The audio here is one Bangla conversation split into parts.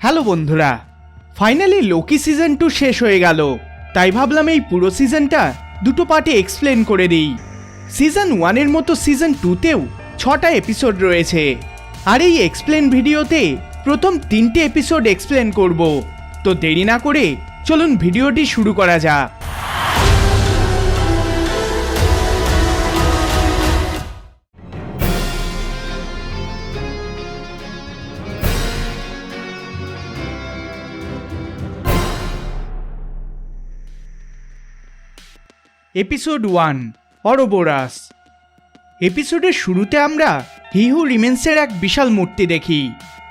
হ্যালো বন্ধুরা, ফাইনালি লোকি সিজন 2 শেষ হয়ে গেল। তাই ভাবলাম এই পুরো সিজনটা দুটো পার্টে এক্সপ্লেন করে দিই। সিজন 1-এর মতো সিজন 2-তেও 6টা এপিসোড রয়েছে, আর এই এক্সপ্লেন ভিডিওতে প্রথম 3টে এপিসোড এক্সপ্লেন করব। তো দেরি না করে চলুন ভিডিওটি শুরু করা যাক। এপিসোড 1, অরোবোরাস। এপিসোডের শুরুতে আমরা হি হু রিমেন্সের এক বিশাল মূর্তি দেখি,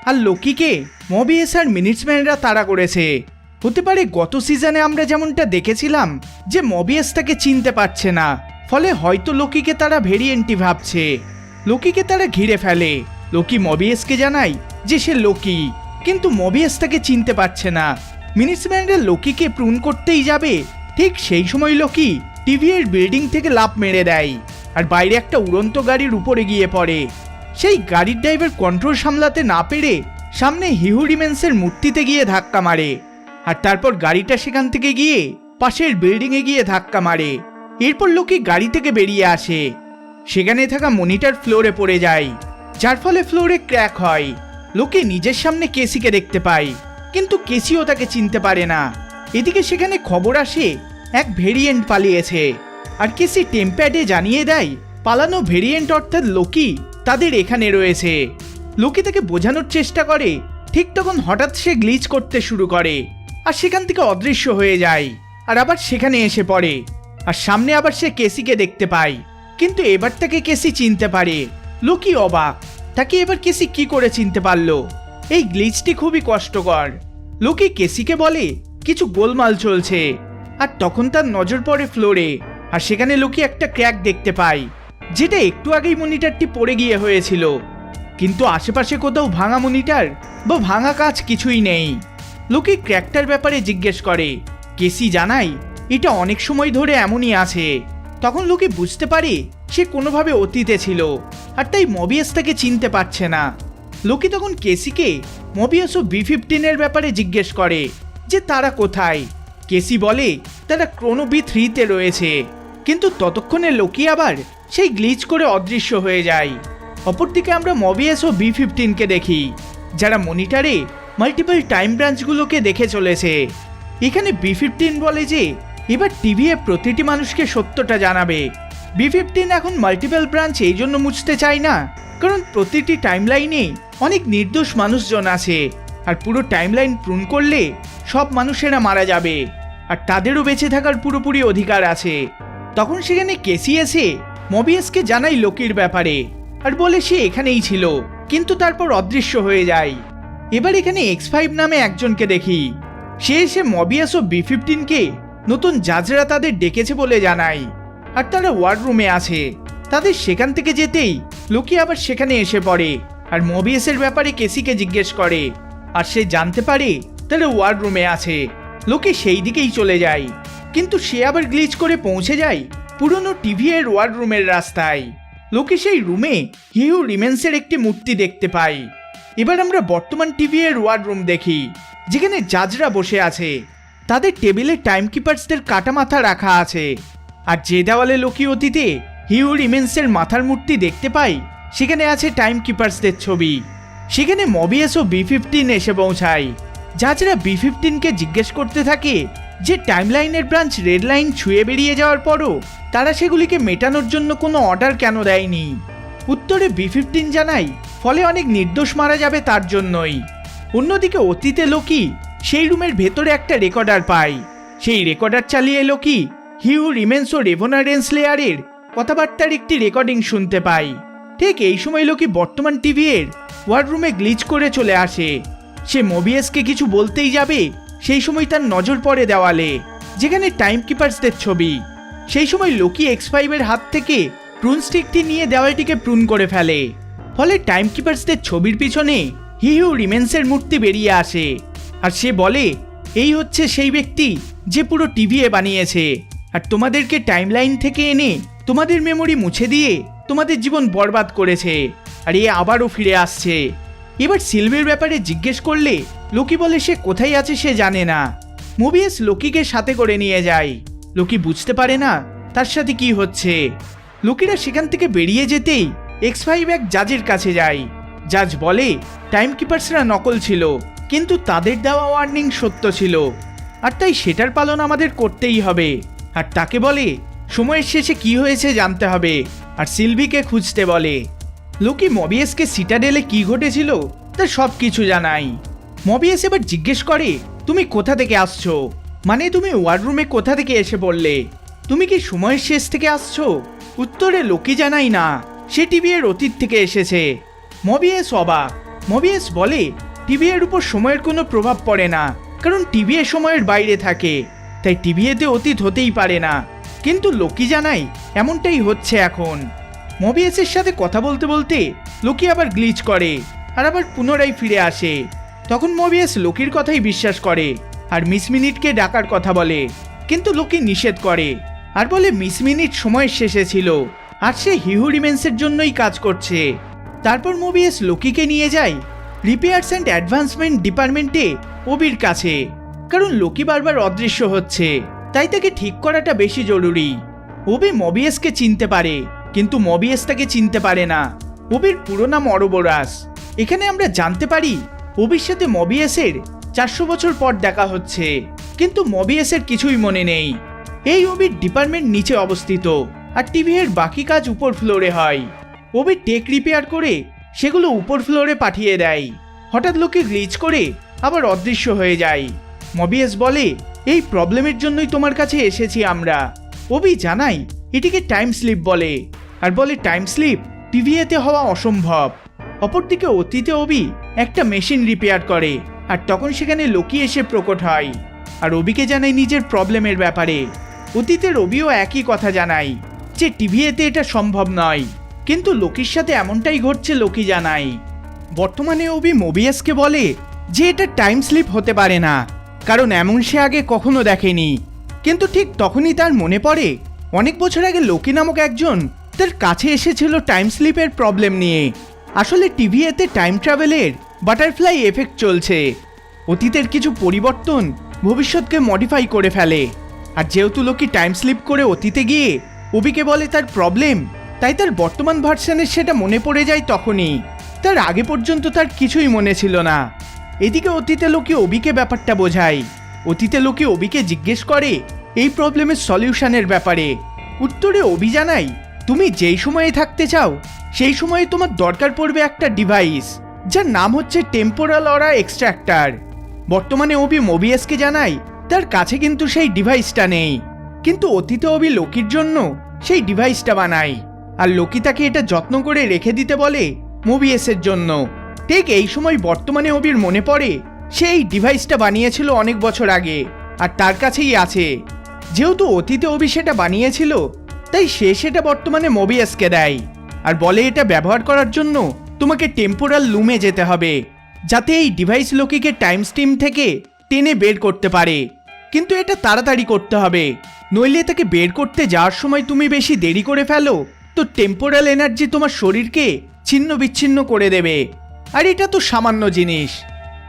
আর লোকিকে মবিয়াস আর মিনিটসম্যানরা তাড়া করেছে। হতে পারে গত সিজনে আমরা যেমনটা দেখেছিলাম যে মবিয়াস তাকে চিনতে পারছে না, ফলে হয়তো লোকিকে তারা ভেরিয়েন্টই ভাবছে। লোকিকে তারা ঘিরে ফেলে। লোকি মবিয়াসকে জানায় যে সে লোকি, কিন্তু মবিয়াস তাকে চিনতে পারছে না। মিনিটসম্যানরা লোকিকে প্রুন করতেই যাবে, ঠিক সেই সময় লোকি টিভিএর বিল্ডিং থেকে লাফ মেরে দেয় আর বাইরে একটা উড়ন্ত গাড়ির উপরে গিয়ে পড়ে। সেই গাড়ির ড্রাইভার কন্ট্রোল সামলাতে না পেরে সামনে হিহু রিমেন্সের মূর্তিতে গিয়ে ধাক্কা মারে, আর তারপর গাড়িটা সেখান থেকে গিয়ে পাশের বিল্ডিংয়ে গিয়ে ধাক্কা মারে। এরপর লোকি গাড়ি থেকে বেরিয়ে আসে। সেখানে থাকা মনিটর ফ্লোরে পড়ে যায়, যার ফলে ফ্লোরে ক্র্যাক হয়। লোকি নিজের সামনে কেসিকে দেখতে পায়, কিন্তু কেসিও তাকে চিনতে পারে না। এদিকে সেখানে খবর আসে এক ভেরিয়েন্ট পালিয়েছে, আর কেসি টেম্প্যাডে জানিয়ে দেয় পালানো ভেরিয়েন্ট অর্থাৎ লোকি তাদের এখানে রয়েছে। লোকি তাকে বোঝানোর চেষ্টা করে, ঠিক তখন হঠাৎ সে গ্লিচ করতে শুরু করে আর সেখান থেকে অদৃশ্য হয়ে যায়, আর আবার সেখানে এসে পড়ে। আর সামনে আবার সে কেসিকে দেখতে পায়, কিন্তু এবার তাকে কেসি চিনতে পারে। লোকি অবাক, তাকে এবার কেসি কি করে চিনতে পারলো। এই গ্লিচটি খুবই কষ্টকর। লোকি কেসিকে বলে কিছু গোলমাল চলছে, আর তখন তার নজর পড়ে ফ্লোরে, আর সেখানে লোকি একটা ক্র্যাক দেখতে পায়, যেটা একটু আগেই মনিটরটি পড়ে গিয়ে হয়েছিল। কিন্তু আশেপাশে কোথাও ভাঙা মনিটর বা ভাঙা কাঁচ কিছুই নেই। লোকি ক্র্যাকটার ব্যাপারে জিজ্ঞেস করে। কেসি জানায় এটা অনেক সময় ধরে এমনই আছে। তখন লোকি বুঝতে পারে সে কোনোভাবে অতীতে ছিল, আর তাই মবিয়াস তাকে চিনতে পারছে না। লোকি তখন কেসিকে মবিয়াস ও B-15-এর ব্যাপারে জিজ্ঞেস করে যে তারা কোথায়। কেসি বলে তারা ক্রোনো B-3-তে রয়েছে, কিন্তু ততক্ষণে লোকি আবার সেই গ্লিচ করে অদৃশ্য হয়ে যায়। অপরদিকে আমরা মবিয়াস ও B-15-কে দেখি, যারা মনিটরে মাল্টিপল টাইম ব্রাঞ্চগুলোকে দেখে চলেছে। এখানে B-15 বলে যে এবার টিভিএ প্রতিটি মানুষকে সত্যটা জানাবে। B-15 এখন মাল্টিপল ব্রাঞ্চ এই জন্য মুছতে চায় না, কারণ প্রতিটি টাইমলাইনে অনেক নির্দোষ মানুষজন আছে, আর পুরো টাইমলাইন প্রুন করলে সব মানুষেরা মারা যাবে, আর তাদেরও বেঁচে থাকার পুরোপুরি অধিকার আছে। তখন সেখানে কেসি এসে মবিয়াসকে জানাই লোকির ব্যাপারে, আর বলে সে এখানেই ছিল, কিন্তু তারপর অদৃশ্য হয়ে যায়। এবার এখানে X5 নামে একজনকে দেখি। সে এসে মবিয়াস ও B-15-কে নতুন জাজরা তাদের ডেকেছে বলে জানায়, আর তারা ওয়ার্ড রুমে আছে। তাদের সেখান থেকে যেতেই লোকি আবার সেখানে এসে পড়ে, আর মবিয়াসের ব্যাপারে কেসিকে জিজ্ঞেস করে, আর সে জানতে পারে তারা ওয়ার্ড রুমে আছে। লোকি সেই দিকেই চলে যায়, কিন্তু সে আবার গ্লিচ করে পৌঁছে যায় পুরনো টিভিএর ওয়ার্ড রুমের রাস্তায়। লোকি সেই রুমে হিউ রিমেন্সের একটি মূর্তি দেখতে পায়। এবার আমরা বর্তমান টিভিএর ওয়ার্ড রুম দেখি, যেখানে জাজরা বসে আছে। তাদের টেবিলে টাইমকিপার্সদের কাটা মাথা রাখা আছে, আর যে দেওয়ালে লোকি অতীতে হিউ রিমেন্সের মাথার মূর্তি দেখতে পাই সেখানে আছে টাইমকিপার্সদের ছবি। সেখানে মবিয়াস ও B-15 এসে পৌঁছায়। জাজরা B-15-কে জিজ্ঞেস করতে থাকে যে টাইমলাইনের ব্রাঞ্চ রেড লাইন ছুঁয়ে বেরিয়ে যাওয়ার পরও তারা সেগুলিকে মেটানোর জন্য কোনো অর্ডার কেন দেয়নি। উত্তরে B-15 জানায় ফলে অনেক নির্দোষ মারা যাবে তার জন্যই। অন্যদিকে অতীতে লোকি সেই রুমের ভেতরে একটা রেকর্ডার পায়। সেই রেকর্ডার চালিয়ে লোকি হিউ রিমেন্স ও রেভোনা রেন্সলেয়ারের কথাবার্তার একটি রেকর্ডিং শুনতে পায়। ঠিক এই সময় লোকি বর্তমান টিভিএর ওয়ার্ড রুমে গ্লিচ করে চলে আসে। সে মবিয়াসকে কিছু বলতেই যাবে, সেই সময় তার নজর পড়ে দেওয়ালে, যেখানে টাইমকিপার্সদের ছবি। সেই সময় লোকি X5-এর হাত থেকে প্রুন স্টিকটি নিয়ে দেওয়ালটিকে প্রুন করে ফেলে, ফলে টাইমকিপার্সদের ছবির পিছনে হিউ রিমেন্সের মূর্তি বেরিয়ে আসে। আর সে বলে এই হচ্ছে সেই ব্যক্তি যে পুরো টিভিএ বানিয়েছে, আর তোমাদেরকে টাইমলাইন থেকে এনে তোমাদের মেমোরি মুছে দিয়ে তোমাদের জীবন বরবাদ করেছে, আর এ আবারও ফিরে আসছে। এবার সিলভির ব্যাপারে জিজ্ঞেস করলে লোকি বলে সে কোথায় আছে সে জানে না। মোবিয়াস লোকিকে সাথে করে নিয়ে যায়। লোকি বুঝতে পারে না তার সাথে কি হচ্ছে। লোকিরা সেখান থেকে বেরিয়ে যেতেই X5 এক জাজের কাছে যায়। জাজ বলে টাইম কিপার্সরা নকল ছিল, কিন্তু তাদের দেওয়া ওয়ার্নিং সত্য ছিল, আর তাই সেটার পালন আমাদের করতেই হবে। আর তাকে বলে সময়ের শেষে কি হয়েছে জানতে হবে, আর সিলভিকে খুঁজতে বলে। লোকি মবিয়াসকে সিটাডেলে কি ঘটেছিল তা সব কিছু জানায়। মবিয়াস এবার জিজ্ঞেস করে তুমি কোথা থেকে আসছো, মানে তুমি ওয়াররুমে কোথা থেকে এসে পড়লে, তুমি কি সময়ের শেষ থেকে আসছো? উত্তরে লোকি জানাই না, সে টিভি এর অতীত থেকে এসেছে। মবিয়াস অবাক। মবিয়াস বলে টিভি এর উপর সময়ের কোনো প্রভাব পড়ে না, কারণ টিভি এ সময়ের বাইরে থাকে, তাই টিভি এতে অতীত হতেই পারে না। কিন্তু লোকি জানাই এমনটাই হচ্ছে এখন। মবিয়াসের সাথে কথা বলতে বলতে লোকি আবার গ্লিচ করে আর আবার পুনরায় ফিরে আসে। তখন মবিয়াস লোকির কথাই বিশ্বাস করে আর মিস মিনিটকে ডাকার কথা বলে, কিন্তু লোকি নিষেধ করে আর বলে মিস মিনিট সময়ের শেষে ছিল আর সে হিহু রিমেন্সের জন্যই কাজ করছে। তারপর মবিয়াস লোকিকে নিয়ে যায় রিপেয়ার্স অ্যান্ড অ্যাডভান্সমেন্ট ডিপার্টমেন্টে ওবির কাছে, কারণ লোকি বারবার অদৃশ্য হচ্ছে, তাই তাকে ঠিক করাটা বেশি জরুরি। ওবি মবিয়াসকে চিনতে পারে, কিন্তু মবিয়াস তাকে চিনতে পারে না। ওবির পুরো নাম অরোবোরাস। এখানে আমরা জানতে পারি ওবির সাথে মবিয়াসের 400 বছর পর দেখা হচ্ছে, কিন্তু মবিয়াসের কিছুই মনে নেই। এই ওবির ডিপার্টমেন্ট নিচে অবস্থিত আর টিভি এর বাকি কাজ উপর ফ্লোরে হয়। ওবি টেক রিপেয়ার করে সেগুলো উপর ফ্লোরে পাঠিয়ে দেয়। হঠাৎ লোকে গ্লিচ করে আবার অদৃশ্য হয়ে যায়। মবিয়াস বলে এই প্রবলেমের জন্যই তোমার কাছে এসেছি আমরা। ওবি জানাই এটিকে টাইম স্লিপ বলে, আর বলে টাইম স্লিপ টিভিএতে হওয়া অসম্ভব। অপরদিকে অতীতে ওবি একটা মেশিন রিপেয়ার করে আর তখন সেখানে লোকি এসে প্রকট হয় আর ওবিকে জানায় নিজের প্রবলেমের ব্যাপারে। অতীতের ওবিও একই কথা জানায় যে টিভিএতে এটা সম্ভব নয়, কিন্তু লোকির সাথে এমনটাই ঘটছে লোকি জানায়। বর্তমানে ওবি মবিয়াসকে বলে যে এটা টাইম স্লিপ হতে পারে না, কারণ এমন সে আগে কখনো দেখেনি। কিন্তু ঠিক তখনই তার মনে পড়ে অনেক বছর আগে লোকি নামক একজন তার কাছে এসেছিল টাইম স্লিপের প্রবলেম নিয়ে। আসলে টিভিএতে টাইম ট্রাভেলের বাটারফ্লাই এফেক্ট চলছে। অতীতের কিছু পরিবর্তন ভবিষ্যৎকে মডিফাই করে ফেলে, আর যেহেতু লোকি টাইম স্লিপ করে অতীতে গিয়ে ওবিকে বলে তার প্রবলেম, তাই তার বর্তমান ভার্সনের সেটা মনে পড়ে যায় তখনই। তার আগে পর্যন্ত তার কিছুই মনে ছিল না। এদিকে অতীতে লোকি ওবিকে ব্যাপারটা বোঝায়। অতীতে লোকি ওবিকে জিজ্ঞেস করে এই প্রবলেমের সলিউশনের ব্যাপারে। উত্তরে ওবি জানাই তুমি যেই সময়ে থাকতে চাও সেই সময়ে তোমার দরকার পড়বে একটা ডিভাইস, যার নাম হচ্ছে টেম্পোরাল অরা এক্সট্রাক্টর। বর্তমানে ওবি মবিয়াসকে জানাই তার কাছে কিন্তু সেই ডিভাইসটা নেই, কিন্তু অতীতে ওবি লোকির জন্য সেই ডিভাইসটা বানায়, আর লোকি তাকে এটা যত্ন করে রেখে দিতে বলে মবিয়াসের জন্য। ঠিক এই সময় বর্তমানে ওবির মনে পড়ে সেই ডিভাইসটা বানিয়েছিল অনেক বছর আগে আর তার কাছেই আছে। যেহেতু অতীতে ওবি সেটা বানিয়েছিল, তাই সে সেটা বর্তমানে মবিয়াসকে দেয় আর বলে এটা ব্যবহার করার জন্য তোমাকে টেম্পোরাল লুমে যেতে হবে, যাতে এই ডিভাইস লোকিকে টাইম স্ট্রিম থেকে টেনে বের করতে পারে। কিন্তু এটা তাড়াতাড়ি করতে হবে, নইলে তাকে বের করতে যাওয়ার সময় তুমি বেশি দেরি করে ফেলো তো টেম্পোরাল এনার্জি তোমার শরীরকে ছিন্ন বিচ্ছিন্ন করে দেবে। আর এটা তো সামান্য জিনিস,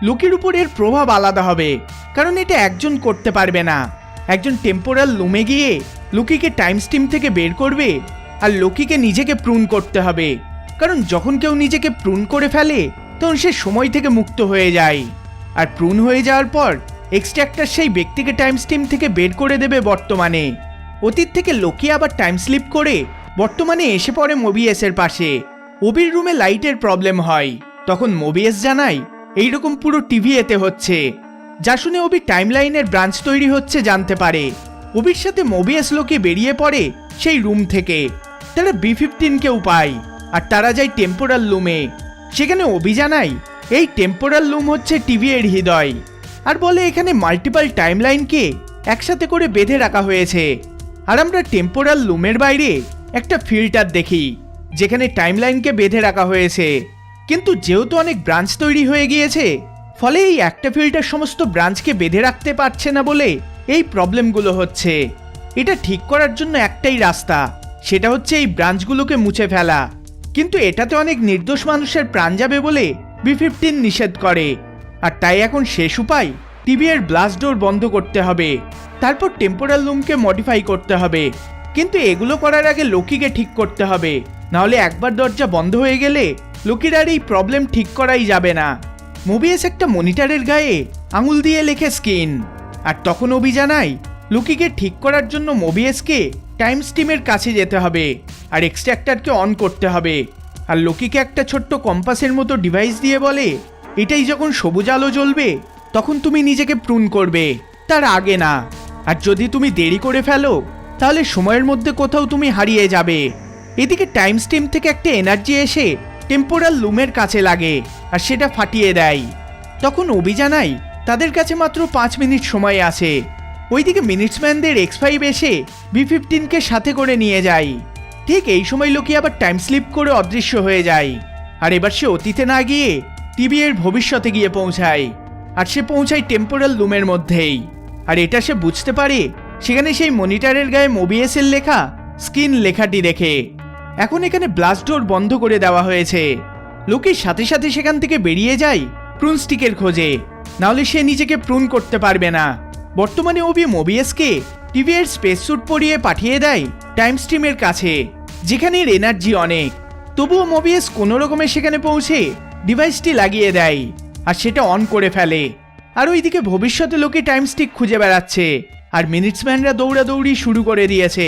লোকির উপর এর প্রভাব আলাদা হবে, কারণ এটা একজন করতে পারবে না। একজন টেম্পোরাল লুমে গিয়ে লোকিকে টাইম স্ট্রিম থেকে বের করবে, আর লোকিকে নিজেকে প্রুন করতে হবে, কারণ যখন কেউ নিজেকে প্রুন করে ফেলে তখন সে সময় থেকে মুক্ত হয়ে যায়। আর প্রুন হয়ে যাওয়ার পর এক্সট্রাক্টর সেই ব্যক্তিকে টাইম স্ট্রিম থেকে বের করে দেবে বর্তমানে। অতীত থেকে লোকি আবার টাইম স্লিপ করে বর্তমানে এসে পড়ে মবিয়াসের পাশে। ওবির রুমে লাইটের প্রবলেম হয়, তখন মবিয়াস জানায় এইরকম পুরো টিভিএতে হচ্ছে, যা শুনে ওবি টাইমলাইনের ব্রাঞ্চ তৈরি হচ্ছে জানতে পারে। ওবির সাথে মবিয়াস লোকে বেরিয়ে পড়ে সেই রুম থেকে। তারা B-15কেও পায় আর তারা যায় টেম্পোরাল লুমে। সেখানে ওবি জানায় এই টেম্পোরাল লুম হচ্ছে টিভি এর হৃদয়, আর বলে এখানে মাল্টিপল টাইমলাইনকে একসাথে করে বেঁধে রাখা হয়েছে। আর আমরা টেম্পোরাল লুমের বাইরে একটা ফিল্টার দেখি যেখানে টাইমলাইনকে বেঁধে রাখা হয়েছে, কিন্তু যেহেতু অনেক ব্রাঞ্চ তৈরি হয়ে গিয়েছে, ফলে এই একটা ফিল্টার সমস্ত ব্রাঞ্চকে বেঁধে রাখতে পারছে না বলে এই প্রবলেমগুলো হচ্ছে। এটা ঠিক করার জন্য একটাই রাস্তা, সেটা হচ্ছে এই ব্রাঞ্চগুলোকে মুছে ফেলা, কিন্তু এটাতে অনেক নির্দোষ মানুষের প্রাণ যাবে বলে B15 নিষেধ করে। আর তাই এখন শেষ উপায় টিভি এর ব্লাস্ট ডোর বন্ধ করতে হবে, তারপর টেম্পোরাল লুমকে মডিফাই করতে হবে। কিন্তু এগুলো করার আগে লোকিকে ঠিক করতে হবে, নাহলে একবার দরজা বন্ধ হয়ে গেলে লোকির আর এই প্রবলেম ঠিক করাই যাবে না। মোবিয়াস একটা মনিটরের গায়ে আঙুল দিয়ে লেখে স্কিন। আর তখন ওবি জানায় লোকিকে ঠিক করার জন্য মোবিয়াসকে টাইম স্টিমের কাছে যেতে হবে আর এক্সট্রাক্টরকে অন করতে হবে। আর লোকিকে একটা ছোট্ট কম্পাসের মতো ডিভাইস দিয়ে বলে, এটাই যখন সবুজ আলো জ্বলবে তখন তুমি নিজেকে প্রুন করবে, তার আগে না। আর যদি তুমি দেরি করে ফেলো তাহলে সময়ের মধ্যে কোথাও তুমি হারিয়ে যাবে। এদিকে টাইম স্টিম থেকে একটা এনার্জি এসে টেম্পোরাল লুমের কাছে লাগে আর সেটা ফাটিয়ে দেয়। তখন ওবি জানায় তাদের কাছে মাত্র 5 মিনিট সময় আছে। ওইদিকে মিনিটসম্যানদের X5 এসে B15কে সাথে করে নিয়ে যায়। ঠিক এই সময় লোকি আবার টাইম স্লিপ করে অদৃশ্য হয়ে যায়। আর এবার সে অতীতে না গিয়ে টিভি এর ভবিষ্যতে গিয়ে পৌঁছায়। আর সে পৌঁছায় টেম্পোরাল লুমের মধ্যেই। আর এটা সে বুঝতে পারে সেখানে সেই মনিটরের গায়ে মোবিয়াসের লেখা স্কিন লেখাটি দেখে। এখন এখানে ব্লাস্ট ডোর বন্ধ করে দেওয়া হয়েছে। লোকির সাথে সাথে সেখান থেকে বেরিয়ে যায় প্রুন স্টিকের খোঁজে, নাহলে সে নিজেকে প্রুন করতে পারবে না। বর্তমানে ওবি মোবিয়াসকে টিভি এর স্পেস স্যুট পরিয়ে পাঠিয়ে দেয় টাইম স্ট্রিমের কাছে, যেখানে এর এনার্জি অনেক। তবুও মোবিয়াস কোনো রকমে সেখানে পৌঁছে ডিভাইসটি লাগিয়ে দেয় আর সেটা অন করে ফেলে। আর ওইদিকে ভবিষ্যতে লোকে টাইম স্টিক খুঁজে বেড়াচ্ছে আর মিনিটসম্যানরা দৌড়াদৌড়ি শুরু করে দিয়েছে,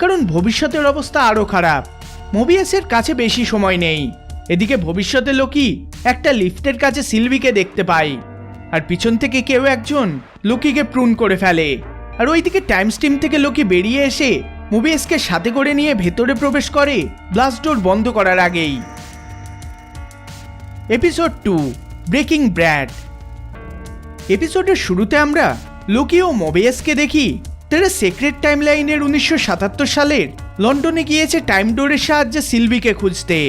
কারণ ভবিষ্যতের অবস্থা আরও খারাপ। মোবিয়াসের কাছে বেশি সময় নেই। এদিকে ভবিষ্যতে লোকি একটা লিফটের কাছে সিলভিকে দেখতে পায় আর পিছন থেকে কেউ একজন লোকিকে প্রুন করে ফেলে। আর ওইদিকে টাইম স্টিম থেকে লোকি বেরিয়ে এসে মোবিয়াসকে সাথে করে নিয়ে ভেতরে প্রবেশ করে ব্লাস্ট ডোর বন্ধ করার আগেই। Episode 2 breaking bad. এপিসোডের শুরুতে আমরা লোকি ও মোবিয়াসকে দেখি তারা সিক্রেট টাইম লাইনের 1977 সালের লন্ডনে গিয়েছে টাইম ডোরের সাহায্যে সিলভিকে খুঁজতে।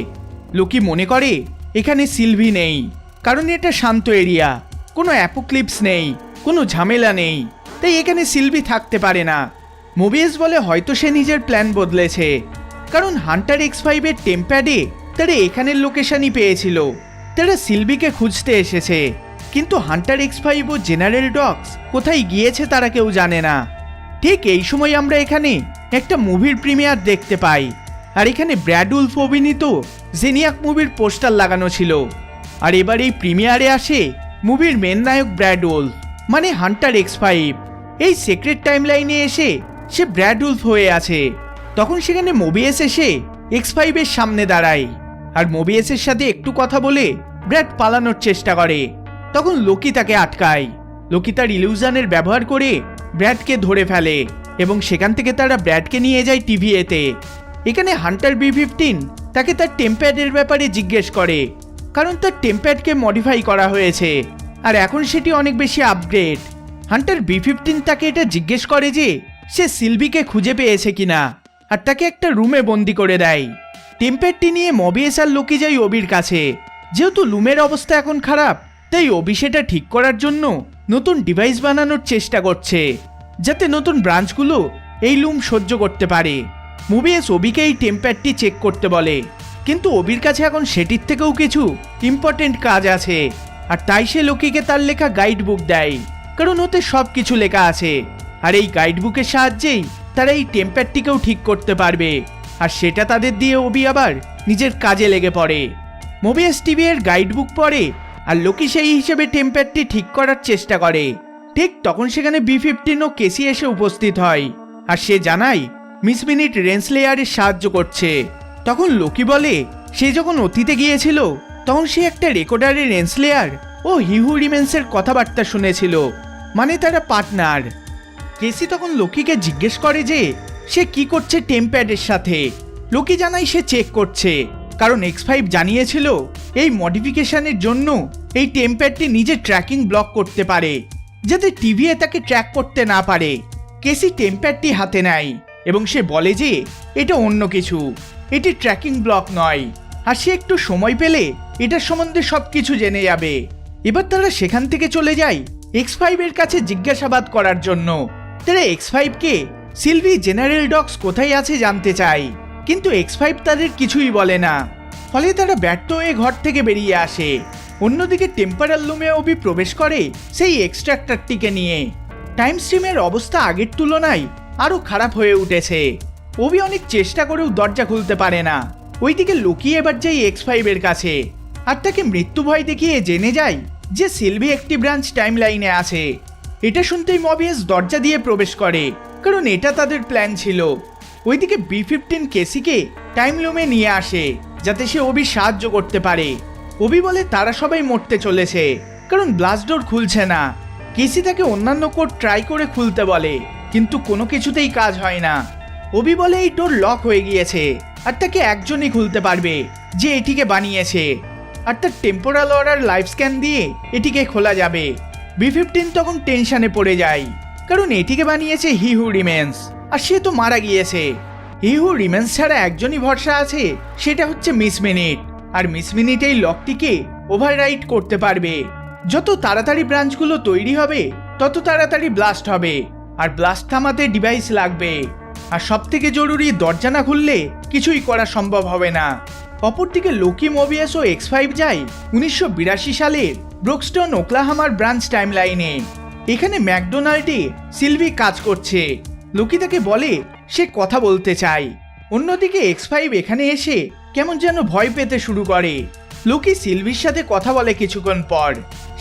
লোকি মনে করে এখানে সিলভি নেই, কারণ এটা শান্ত এরিয়া, কোনো অ্যাপোক্লিপস নেই, কোনো ঝামেলা নেই, তাই এখানে সিলভি থাকতে পারে না। মোবিয়াস বলে হয়তো সে নিজের প্ল্যান বদলেছে, কারণ হান্টার X5 এর টেম্প্যাডে তারা এখানের লোকেশনই পেয়েছিল। তারা সিলভিকে খুঁজতে এসেছে, কিন্তু হান্টার X5 ও জেনারেল ডগস কোথায় গিয়েছে তারা কেউ জানে না। ঠিক এই সময় আমরা এখানে একটা মুভির প্রিমিয়ার দেখতে পাই। আর এখানে ব্র্যাড উলফ অভিনীত জেনিয়াক মুভির পোস্টার লাগানো ছিল। আর এবার এই প্রিমিয়ারে আসে মুভির মেন নায়ক ব্র্যাড উলফ, মানে হান্টার X5। এই সিক্রেট টাইম লাইনে এসে সে ব্র্যাড উলফ হয়ে আছে। তখন সেখানে মোবিয়াস এসে X5 এর সামনে দাঁড়ায় আর মোবিয়াসের সাথে একটু কথা বলে ব্র্যাড পালানোর চেষ্টা করে। তখন লোকি তাকে আটকায়। লোকি তার ইলিউশনের ব্যবহার করে ব্র্যাডকে ধরে ফেলে এবং সেখান থেকে তারা ব্র্যাডকে নিয়ে যায় টিভিএতে। এখানে হান্টার B15 তাকে তার টেম্প্যাডের ব্যাপারে জিজ্ঞেস করে, কারণ তার টেম্প্যাডকে মডিফাই করা হয়েছে আর এখন সেটি অনেক বেশি আপগ্রেড। হান্টার B15 তাকে এটা জিজ্ঞেস করে যে সে সিলভিকে খুঁজে পেয়েছে কিনা, আর তাকে একটা রুমে বন্দি করে দেয়। টেম্প্যাডটি নিয়ে মোবিয়াস আর লোকি যায় ওবির কাছে। যেহেতু লুমের অবস্থা এখন খারাপ, তাই ওবি সেটা ঠিক করার জন্য নতুন ডিভাইস বানানোর চেষ্টা করছে, যাতে নতুন ব্রাঞ্চগুলো এই লুম সহ্য করতে পারে। মোবিয়াস ওবিকে এই টেম্প্যাডটি চেক করতে বলে, কিন্তু ওবির কাছে এখন সেটির থেকেও কিছু ইম্পর্টেন্ট কাজ আছে। আর তাই সে লোকিকে তার লেখা গাইড বুক দেয়, কারণ ওতে সব কিছু লেখা আছে। আর এই গাইড বুকের সাহায্যেই তারা এই টেম্প্যাডটিকেও ঠিক করতে পারবে। আর সেটা তাদের দিয়ে ওবি আবার নিজের কাজে লেগে পড়ে। মোবিয়াস টিভি এর গাইড বুক পড়ে আর লোকি সেই হিসেবে টেম্প্যাডটি ঠিক করার চেষ্টা করে। ঠিক তখন সেখানে B15 ও কেসি এসে উপস্থিত হয় আর সে জানায় মিস মিনিট রেন্সলেয়ারের সাহায্য করছে। তখন লোকি বলে সে যখন অতীতে গিয়েছিল তখন সে একটা রেকর্ডারে রেন্সলেয়ার ও হিহু রিমেন্সের কথাবার্তা শুনেছিল, মানে তারা পার্টনার। কেসি তখন লোকিকে জিজ্ঞেস করে যে সে কি করছে টেম্প্যাডের সাথে। লোকি জানায় সে চেক করছে, কারণ X5 জানিয়েছিল এই মডিফিকেশনের জন্য এই টেম্প্যাডটি নিজে ট্র্যাকিং ব্লক করতে পারে, যাতে টিভিএ তাকে ট্র্যাক করতে না পারে। কেসি টেম্প্যাডটি হাতে নেয় এবং সে বলে যে এটা অন্য কিছু, এটি ট্র্যাকিং ব্লক নয়। আর সে একটু সময় পেলে এটার সম্বন্ধে সবকিছু জেনে যাবে। এবার তারা সেখান থেকে চলে যায় X5 এর কাছে জিজ্ঞাসাবাদ করার জন্য। তারা X5কে সিলভি জেনারেল ডগস কোথায় আছে জানতে চায়, কিন্তু X5 তাদের কিছুই বলে না। ফলে তারা ব্যর্থ হয়ে ঘর থেকে বেরিয়ে আসে। অন্যদিকে টেম্পারাল লুমে অবি প্রবেশ করে সেই এক্সট্রাক্টরটিকে নিয়ে। টাইম স্ট্রিমের অবস্থা আগের তুলনায় আরও খারাপ হয়ে উঠেছে। অবি অনেক চেষ্টা করেও দরজা খুলতে পারে না। ওইদিকে লুকিয়ে এবার যাই X5 এর কাছে, আর তাকে মৃত্যু ভয় দেখিয়ে জেনে যায় যে সিলভি একটি ব্রাঞ্চ টাইম লাইনে আছে। এটা শুনতেই মবিয়াস দরজা দিয়ে প্রবেশ করে, কারণ এটা তাদের প্ল্যান ছিল। ওইদিকে B-15 কেসিকে টাইম লুমে নিয়ে আসে যাতে সে অবির সাহায্য করতে পারে। অবি বলে তারা সবাই মরতে চলেছে, কারণ ব্লাস্ট ডোর খুলছে না। কেসি তাকে অন্যান্য কোড ট্রাই করে খুলতে বলে, কিন্তু কোনো কিছুতেই কাজ হয় না। অবি বলে এই ডোর লক হয়ে গিয়েছে, আর তাকে একজনই খুলতে পারবে যে এটিকে বানিয়েছে, আর তার টেম্পোরাল অর্ডার লাইফ স্ক্যান দিয়ে এটিকে খোলা যাবে। B-15 তখন টেনশনে পড়ে যায়, কারণ এটিকে বানিয়েছে হি হু রিমেন্স, আর সে তো মারা গিয়েছে। হি হু রিমেন্স ছাড়া একজনই ভরসা আছে, সেটা হচ্ছে মিস মিনিট। আর মিস মিনিট এই লকটিকে ওভাররাইড করতে পারবে। যত তাড়াতাড়ি ব্রাঞ্চগুলো তৈরি হবে তত তাড়াতাড়ি ব্লাস্ট হবে, আর ব্লাস্ট থামাতে ডিভাইস লাগবে। আর সব থেকে জরুরি, দরজা না খুললে কিছুই করা সম্ভব হবে না। অপরদিকে লোকি, মোবিয়াস ও X5 যায় 1982 সালের ব্রুকস্টন, ওকলাহামার ব্রাঞ্চ টাইম লাইনে। এখানে ম্যাকডোনাল্ডে সিলভি কাজ করছে। লোকি তাকে বলে সে কথা বলতে চায়। অন্যদিকে X5 এখানে এসে কেমন যেন ভয় পেতে শুরু করে। লোকি সিলভির সাথে কথা বলে কিছুক্ষণ পর।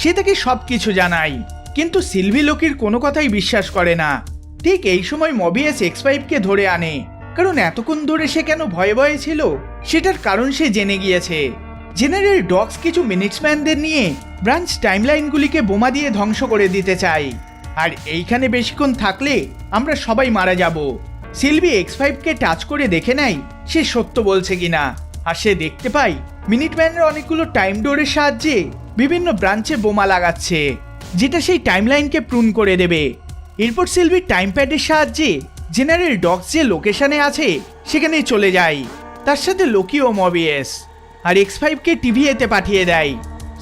সে তাকে সব কিছু জানায়, কিন্তু সিলভি লোকির কোনো কথাই বিশ্বাস করে না। ঠিক এই সময় মবিয়াস X5কে ধরে আনে, কারণ এতক্ষণ ধরে সে কেন ভয়ে ভয়ে ছিল সেটার কারণ সে জেনে গিয়েছে। জেনারেল ডগস কিছু মিনিটসম্যানদের নিয়ে ব্রাঞ্চ টাইমলাইনগুলিকে বোমা দিয়ে ধ্বংস করে দিতে চায়, আর এইখানে বেশিক্ষণ থাকলে আমরা সবাই মারা যাব। সিলভি X5কে টাচ করে দেখে নেয় সে সত্য বলছে কিনা, আর সে দেখতে পায় মিনিটম্যানরা অনেকগুলো টাইম ডোরের সাহায্যে বিভিন্ন ব্রাঞ্চে বোমা লাগাচ্ছে, যেটা সেই টাইমলাইনকে প্রুন করে দেবে। এরপর সিলভি টাইম প্যাডের সাহায্যে জেনারেল ডগস যে লোকেশনে আছে সেখানেই চলে যায়, তার সাথে লোকি ও মবিয়াস, আর X5কে টিভিএতে পাঠিয়ে দেয়।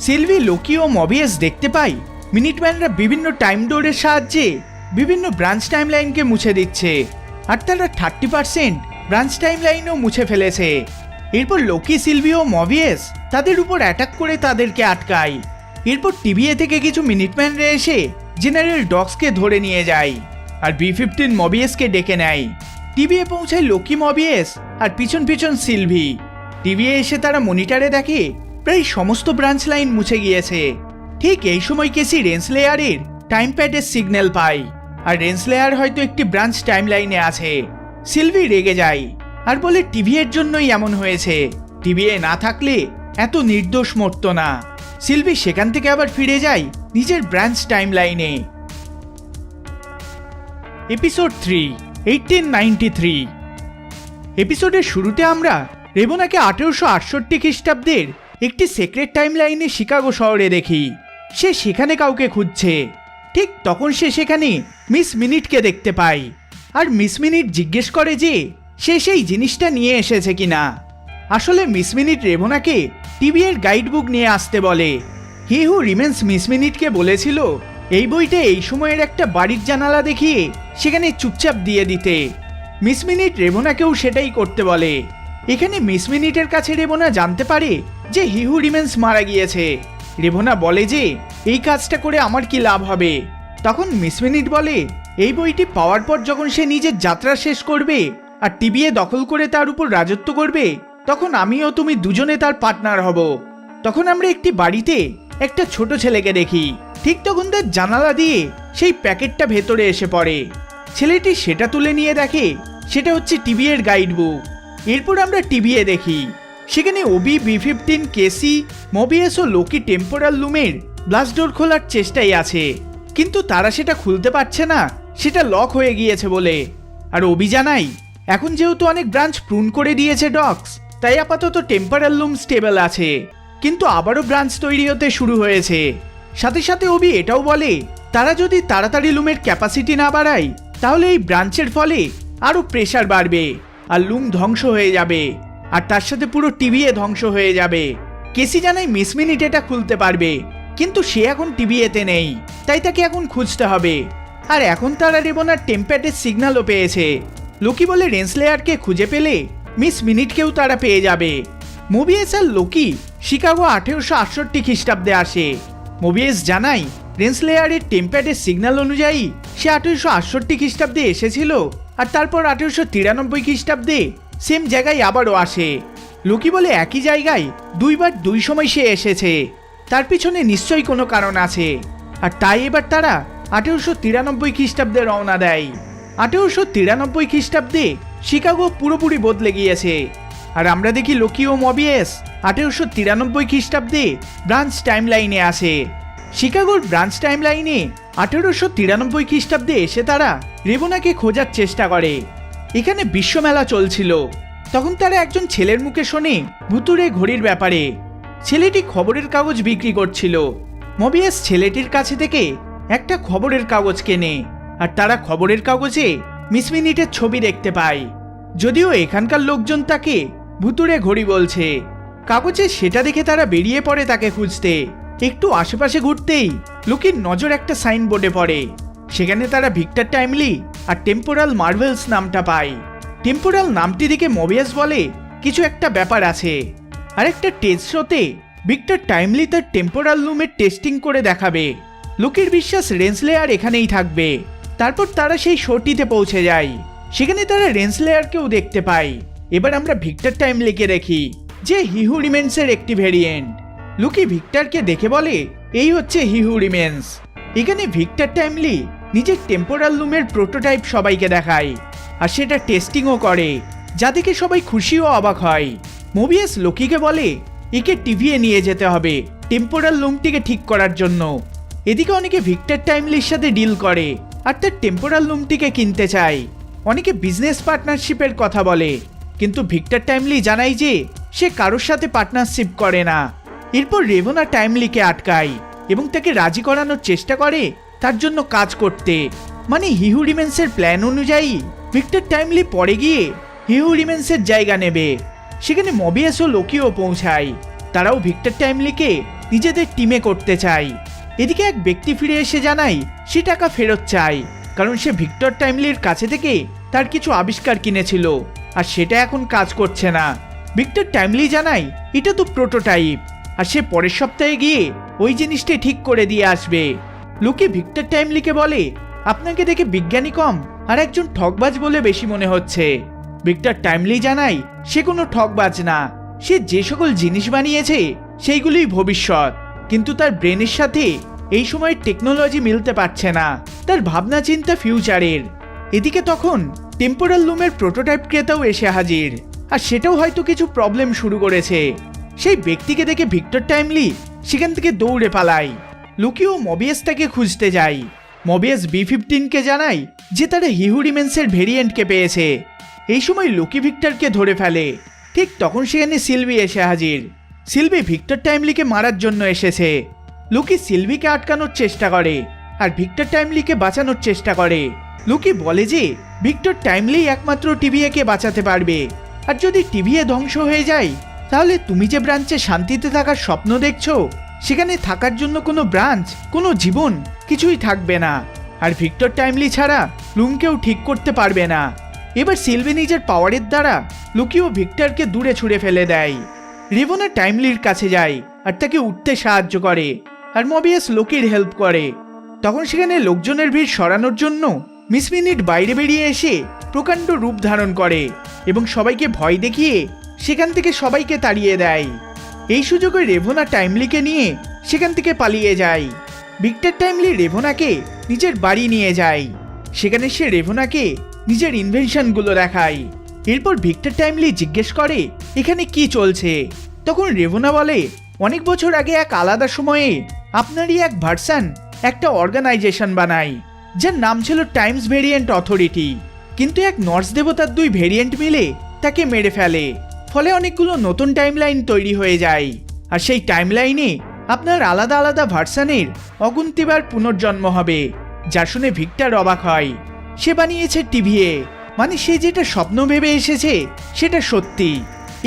সিলভি, লোকি ও মবিয়াস দেখতে পায় মিনিটম্যানরা বিভিন্ন টাইম ডোরের সাহায্যে বিভিন্ন ব্রাঞ্চ টাইমলাইনকে মুছে দিচ্ছে, আর তারা 30% ব্রাঞ্চ টাইমলাইনও মুছে ফেলেছে। এরপর লোকি, সিলভি ও মবিয়াস তাদের উপর অ্যাটাক করে তাদেরকে আটকায়। এরপর টিভিএ থেকে কিছু মিনিটম্যানরা এসে জেনারেল ডগসকে ধরে নিয়ে যায়, আর B-15 মবিয়াসকে ডেকে নেয়। টিভিএ পৌঁছায় লোকি, মবিয়াস আর পিছন পিছন সিলভি। টিভিএ এসে তারা মনিটরে দেখে প্রায় সমস্ত ব্রাঞ্চ লাইন মুছে গিয়েছে। ঠিক এই সময় কেসি রেন্সলেয়ারের টাইম প্যাডের সিগন্যাল পায়, আর রেন্সলেয়ার হয়তো একটি ব্রাঞ্চ টাইম লাইনে আছে। সিলভি রেগে যায় আর বলে টিভিএর জন্যই এমন হয়েছে, টিভিএ না থাকলে এত নির্দোষ মরত না। সিলভি সেখান থেকে আবার ফিরে যায় নিজের ব্রাঞ্চ টাইম লাইনে। এপিসোড 3, 1893। এপিসোডের শুরুতে আমরা রেবোনাকে 1868 খ্রিস্টাব্দের একটি সিক্রেট টাইম লাইনে শিকাগো শহরে দেখি। সে সেখানে কাউকে খুঁজছে। ঠিক তখন সে সেখানে মিস মিনিটকে দেখতে পায়, আর মিস মিনিট জিজ্ঞেস করে যে সে সেই জিনিসটা নিয়ে এসেছে কিনা। আসলে মিস মিনিট রেবোনাকে টিভিএর গাইড বুক নিয়ে আসতে বলে। হি হু রিমেন্স মিস মিনিটকে বলেছিল এই বইটা এই সময়ের একটা বাড়ির জানালা দেখিয়ে সেখানে চুপচাপ দিয়ে দিতে। মিস মিনিট রেবোনাকেও সেটাই করতে বলে। এখানে মিস মিনিটের কাছে রেবোনা জানতে পারে যে হি হু রিমেন্স মারা গিয়েছে। রেবোনা বলে যে এই কাজটা করে আমার কি লাভ হবে। তখন মিস মিনিট বলে এই বইটি পাওয়ার পর যখন সে নিজের যাত্রা শেষ করবে আর টিভিএ দখল করে তার উপর রাজত্ব করবে, তখন আমিও তুমি দুজনে তার পার্টনার হব। তখন আমরা একটি বাড়িতে একটা ছোট ছেলেকে দেখি। ঠিক তখন তার জানালা দিয়ে সেই প্যাকেটটা ভেতরে এসে পড়ে। ছেলেটি সেটা তুলে নিয়ে দেখে সেটা হচ্ছে টিভিএর গাইড বুক। এরপর আমরা টিভিএ দেখি সেখানে ওবি, B-15, কেসি, মবিয়াস ও লোকি টেম্পোরাল লুমের ব্লাস্ট ডোর খোলার চেষ্টাই আছে, কিন্তু তারা সেটা খুলতে পারছে না, সেটা লক হয়ে গিয়েছে বলে। আর ওবি জানাই এখন যেহেতু অনেক ব্রাঞ্চ প্রুন করে দিয়েছে ডগস, তাই আপাতত টেম্পোরাল লুম স্টেবল আছে, কিন্তু আবারও ব্রাঞ্চ তৈরি হতে শুরু হয়েছে। সাথে সাথে ওবি এটাও বলে তারা যদি তাড়াতাড়ি লুমের ক্যাপাসিটি না বাড়ায় তাহলে এই ব্রাঞ্চের ফলে আরও প্রেশার বাড়বে আর লুম ধ্বংস হয়ে যাবে, আর তার সাথে পুরো টিভিএ ধ্বংস হয়ে যাবে। কেসি জানাই মিস মিনিট এটা খুলতে পারবে, কিন্তু সে এখন টিভিএতে নেই, তাই তাকে এখন খুঁজতে হবে। আর এখন তারা রেবোনার টেম্প্যাডের সিগন্যালও পেয়েছে। লোকি বলে রেন্সলেয়ারকে খুঁজে পেলে মিস মিনিটকেও তারা পেয়ে যাবে। মোবিয়াস আর লোকি শিকাগো 1868 খ্রিস্টাব্দে আসে। মোবিয়াস জানায় রেন্সলেয়ারের টেম্প্যাডের সিগন্যাল অনুযায়ী সে 1868 খ্রিস্টাব্দে এসেছিল, আর তারপর 1893 খ্রিস্টাব্দে সেম জায়গায় আবারও আসে। লোকি বলে একই জায়গায় দুইবার দুই সময় সে এসেছে, তার পিছনে নিশ্চয়ই কোনো কারণ আছে। আর তাই এবার তারা 1893 খ্রিস্টাব্দে রওনা দেয়। 1893 খ্রিস্টাব্দে শিকাগো পুরোপুরি বদলে গিয়েছে। আর আমরা দেখি লোকি ও মবিয়াস 1893 খ্রিস্টাব্দে ব্রাঞ্চ টাইম লাইনে আসে। শিকাগোর ব্রাঞ্চ টাইম লাইনে 1893 খ্রিস্টাব্দে এসে তারা রেভোনাকে খোঁজার চেষ্টা করে। এখানে বিশ্বমেলা চলছিল। তখন তারা একজন ছেলের মুখে শোনে ভুতুড়ে ঘড়ির ব্যাপারে। ছেলেটি খবরের কাগজ বিক্রি করছিল। মবিয়াস ছেলেটির কাছে থেকে একটা খবরের কাগজ কেনে, আর তারা খবরের কাগজে মিস মিনিটের ছবি দেখতে পায়। যদিও এখানকার লোকজন তাকে ভুতুড়ে ঘড়ি বলছে। কাগজে সেটা দেখে তারা বেরিয়ে পড়ে তাকে খুঁজতে। একটু আশেপাশে ঘুরতেই লোকির নজর একটা সাইনবোর্ডে পড়ে। সেখানে তারা ভিক্টর টাইমলি আর টেম্পোরাল মার্ভেলস নামটা পায়। টেম্পোরাল নামটি দেখে মবিয়াস বলে কিছু একটা ব্যাপার আছে। আর একটা টেস্ট শোতে ভিক্টর টাইমলি তার টেম্পোরাল লুমের টেস্টিং করে দেখাবে। লোকির বিশ্বাস রেন্সলেয়ার এখানেই থাকবে। তারপর তারা সেই শোটিতে পৌঁছে যায়। সেখানে তারা রেন্সলেয়ারকেও দেখতে পায়। এবার আমরা ভিক্টর টাইমলিকে দেখি, যে হি হু রিমেন্সের একটি ভেরিয়েন্ট। লুকি ভিক্টরকে দেখে বলে এই হচ্ছে হি হু রিমেন্স। এখানে ভিক্টর টাইমলি নিজের টেম্পোরাল লুমের প্রোটোটাইপ সবাইকে দেখায়, আর সেটা টেস্টিংও করে, যা দেখে সবাই খুশি ও অবাক হয়। মোবিয়াস লোকিকে বলে একে টিভিয়ে নিয়ে যেতে হবে টেম্পোরাল লুমটিকে ঠিক করার জন্য। এদিকে অনেকে ভিক্টর টাইমলির সাথে ডিল করে আর তার টেম্পোরাল লুমটিকে কিনতে চায়। অনেকে বিজনেস পার্টনারশিপের কথা বলে, কিন্তু ভিক্টর টাইমলি জানায় যে সে কারোর সাথে পার্টনারশিপ করে না। এরপর রেভোনা টাইমলিকে আটকায় এবং তাকে রাজি করানোর চেষ্টা করে তার জন্য কাজ করতে। মানে হি হু রিমেন্সের প্ল্যান অনুযায়ী ভিক্টর টাইমলি পরে গিয়ে হি হু রিমেন্সের জায়গা নেবে। সেখানে মবিয়াস ও লোকিও পৌঁছায়। তারাও ভিক্টর টাইমলিকে নিজেদের টিমে করতে চায়। এদিকে এক ব্যক্তি ফিরে এসে জানায় সে টাকা ফেরত চায়, কারণ সে ভিক্টর টাইমলির কাছে থেকে তার কিছু আবিষ্কার কিনেছিল, আর সেটা এখন কাজ করছে না। ভিক্টর টাইমলি জানায় এটা তো প্রোটোটাইপ, আর সে পরের সপ্তাহে গিয়ে ওই জিনিসটা ঠিক করে দিয়ে আসবে। লোকি ভিক্টর টাইমলিকে বলে আপনাকে দেখে বিজ্ঞানী কম আর একজন ঠকবাজ বলে বেশি মনে হচ্ছে। ভিক্টর টাইমলি জানায় সে কোনো ঠকবাজ না। সে যে সকল জিনিস বানিয়েছে সেইগুলোই ভবিষ্যৎ, কিন্তু তার ব্রেনের সাথে এই সময়ের টেকনোলজি মিলতে পারছে না। তার ভাবনা চিন্তা ফিউচারের। এদিকে তখন টেম্পোরাল লুমের প্রোটোটাইপ ক্রেতাও এসে হাজির, আর সেটাও হয়তো কিছু প্রবলেম শুরু করেছে। সেই ব্যক্তিকে দেখে ভিক্টর টাইমলি সেখান থেকে দৌড়ে পালায়। লুকি ও মবিয়াস তাকে খুঁজতে যায়। মবিয়াস B-15কে জানায় যে তারা হি হু রিমেন্সের ভেরিয়েন্টকে পেয়েছে। এই সময় লুকি ভিক্টরকে ধরে ফেলে। ঠিক তখন সেখানে সিলভি এসে হাজির। সিলভি ভিক্টর টাইমলিকে মারার জন্য এসেছে। লুকি সিলভিকে আটকানোর চেষ্টা করে আর ভিক্টর টাইমলিকে বাঁচানোর চেষ্টা করে। লুকি বলে যে ভিক্টর টাইমলি একমাত্র টিভিএকে বাঁচাতে পারবে, আর যদি টিভিএ ধ্বংস হয়ে যায় তাহলে তুমি যে ব্রাঞ্চে শান্তিতে থাকার স্বপ্ন দেখছো সেখানে থাকার জন্য কোনো ব্রাঞ্চ, কোনো জীবন কিছুই থাকবে না, আর ভিক্টর টাইমলি ছাড়া লুমকেও ঠিক করতে পারবে না। এবার সিলভি নিজের পাওয়ারের দ্বারা লুকি ও ভিক্টরকে দূরে ছুঁড়ে ফেলে দেয়। রেভোনা টাইমলির কাছে যায় আর তাকে উঠতে সাহায্য করে, আর মবিয়াস লোকির হেল্প করে। তখন সেখানে লোকজনের ভিড় সরানোর জন্য মিস মিনিট বাইরে বেরিয়ে এসে প্রকাণ্ড রূপ ধারণ করে এবং সবাইকে ভয় দেখিয়ে সেখান থেকে সবাইকে তাড়িয়ে দেয়। এই সুযোগে রেভোনা টাইমলিকে নিয়ে সেখান থেকে পালিয়ে যায়। ভিক্টর টাইমলি রেভোনাকে নিজের বাড়ি নিয়ে যায়। সেখানে সে রেভোনাকে নিজের ইনভেনশনগুলো দেখায়। এরপর ভিক্টর টাইমলি জিজ্ঞেস করে এখানে কি চলছে। তখন রেভোনা বলে অনেক বছর আগে এক আলাদা সময়ে আপনারই এক ভার্সন একটা অর্গানাইজেশন বানায়, যার নাম ছিল টাইমস ভেরিয়েন্ট অথরিটি। কিন্তু এক নর্স দেবতার দুই ভেরিয়েন্ট মিলে তাকে মেরে ফেলে। ফলে অনেকগুলো নতুন টাইমলাইন তৈরি হয়ে যায়, আর সেই টাইমলাইনে আপনার আলাদা আলাদা ভার্সনের অগুন্তিবার পুনর্জন্ম হবে। যা শুনে ভিক্টর অবাক হয়। সে বানিয়েছে টিভিএ, মানে সে যেটা স্বপ্ন ভেবে এসেছে সেটা সত্যি।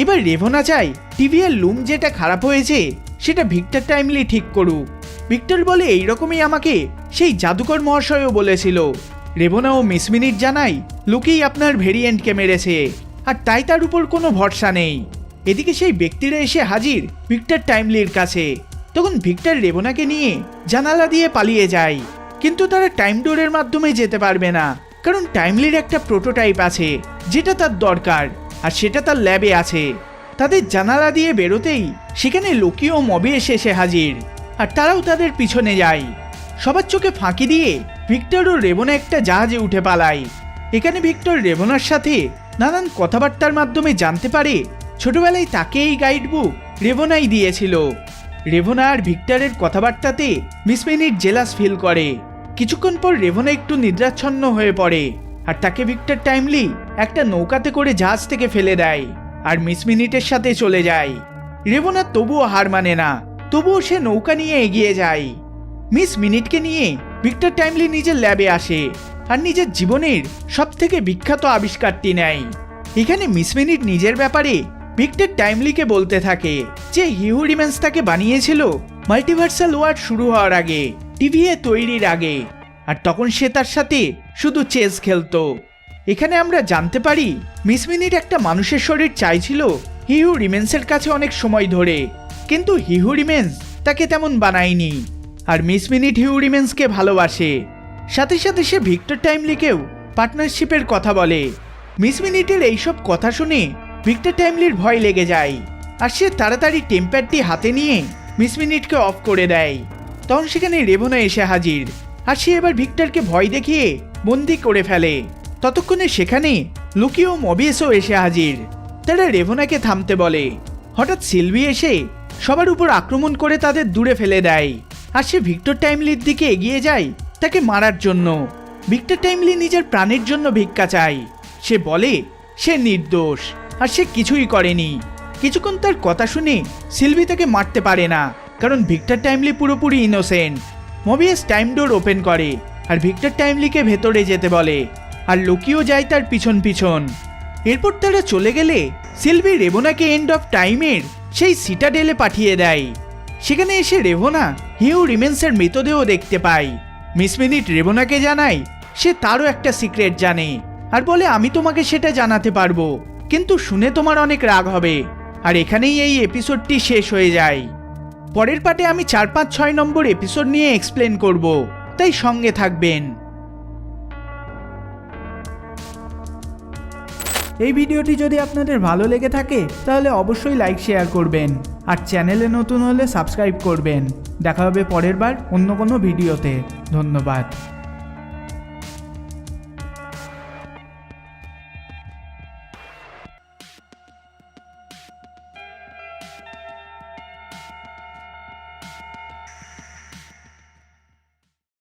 এবার রেভোনা চায় টিভিএর লুম যেটা খারাপ হয়েছে সেটা ভিক্টর টাইমলি ঠিক করুক। ভিক্টর বলে এইরকমই আমাকে সেই জাদুকর মহাশয়ও বলেছিল। রেভোনা ও মিস মিনিট জানায় লুকি আপনার ভেরিয়েন্টকে মেরেছে, আর তাই তার উপর কোনো ভরসা নেই। এদিকে সেই ব্যক্তিরা এসে হাজির ভিক্টর টাইমলির কাছে। তখন ভিক্টর রেভোনাকে নিয়ে জানালা দিয়ে পালিয়ে যায়, কিন্তু তারা টাইম ডোরের মাধ্যমে যেতে পারবে না, কারণ টাইমলির একটা প্রোটোটাইপ আছে যেটা তার দরকার, আর সেটা তার ল্যাবে আছে। তাদের জানালা দিয়ে বেরোতেই সেখানে লোকি ও মবিয়াস এসে হাজির, আর তারাও তাদের পিছনে যায়। সবার চোখে ফাঁকি দিয়ে ভিক্টর ও রেভোনা একটা জাহাজে উঠে পালায়। এখানে ভিক্টর রেভোনার সাথে নানান কথাবার্তার মাধ্যমে জানতে পারে ছোটবেলায় তাকে এই গাইড বুক রেভোনাই দিয়েছিল। রেভোনা আর ভিক্টরের কথাবার্তাতে মিস মিনিট জেলাস ফিল করে। কিছুক্ষণ পর রেভোনা একটু নিদ্রাচ্ছন্ন হয়ে পড়ে, আর তাকে ভিক্টর টাইমলি একটা নৌকাতে করে জাহাজ থেকে ফেলে দেয় আর মিস মিনিটের সাথে চলে যায়। রেভোনা তবুও হার মানে না, তবুও সে নৌকা নিয়ে এগিয়ে যায়। মিস মিনিটকে নিয়ে ভিক্টর টাইমলি নিজের ল্যাবে আসে আর নিজের জীবনের সবথেকে বিখ্যাত আবিষ্কারটি নেয়। এখানে মিস মিনিট নিজের ব্যাপারে ভিক্টর টাইমলিকে বলতে থাকে যে হিউ রিমেন্স তাকে বানিয়েছিল মাল্টিভার্সাল ওয়ার শুরু হওয়ার আগে, টিভিএ তৈরির আগে, আর তখন সে তার সাথে শুধু চেস খেলতো। এখানে আমরা জানতে পারি মিস মিনিট একটা মানুষের শরীর চাইছিল হিউ রিমেন্সের কাছে অনেক সময় ধরে, কিন্তু হিউ রিমেন্স তাকে তেমন বানায়নি। আর মিস মিনিট হিউ রিমেন্সকে ভালোবাসে, সাথে সাথে সে ভিক্টর টাইমলিকেও পার্টনারশিপের কথা বলে। মিস মিনিটের এইসব কথা শুনে ভিক্টর টাইমলির ভয় লেগে যায়, আর সে তাড়াতাড়ি টেম্পারটি হাতে নিয়ে মিস মিনিটকে অফ করে দেয়। তখন সেখানে রেভোনা এসে হাজির, আর সে এবার ভিক্টরকে ভয় দেখিয়ে বন্দি করে ফেলে। ততক্ষণে সেখানে লুকি ও মবিয়াসও এসে হাজির। তারা রেভোনাকে থামতে বলে। হঠাৎ সিলভি এসে সবার উপর আক্রমণ করে তাদের দূরে ফেলে দেয়, আর সে ভিক্টর টাইমলির দিকে এগিয়ে যায় তাকে মারার জন্য। ভিক্টর টাইমলি নিজের প্রাণের জন্য ভিক্ষা চায়। সে বলে সে নির্দোষ আর সে কিছুই করেনি। কিছুক্ষণ তার কথা শুনে সিলভি তাকে মারতে পারে না, কারণ ভিক্টর টাইমলি পুরোপুরি ইনোসেন্ট। মবিয়াস টাইম ডোর ওপেন করে আর ভিক্টর টাইমলিকে ভেতরে যেতে বলে, আর লোকিও যায় তার পিছন পিছন। এরপর তারা চলে গেলে সিলভি রেভোনাকে এন্ড অফ টাইমের সেই সিটাডেলে পাঠিয়ে দেয়। সেখানে এসে রেভোনা হিউ রিমেন্সের মৃতদেহ দেখতে পায়। মিস মিনিট রেভোনাকে জানায় সে তারও একটা সিক্রেট জানে, আর বলে আমি তোমাকে সেটা জানাতে পারবো, কিন্তু শুনে তোমার অনেক রাগ হবে। আর এখানেই এই এপিসোডটি শেষ হয়ে যায়। পরের পার্টে আমি 4, 5, 6 নম্বর এপিসোড নিয়ে এক্সপ্লেন করব, তাই সঙ্গে থাকবেন। এই ভিডিওটি যদি আপনাদের ভালো লেগে থাকে তাহলে অবশ্যই লাইক শেয়ার করবেন, আর চ্যানেলে নতুন হলে সাবস্ক্রাইব করবেন। দেখা হবে পরের বার অন্য কোনো ভিডিওতে। ধন্যবাদ।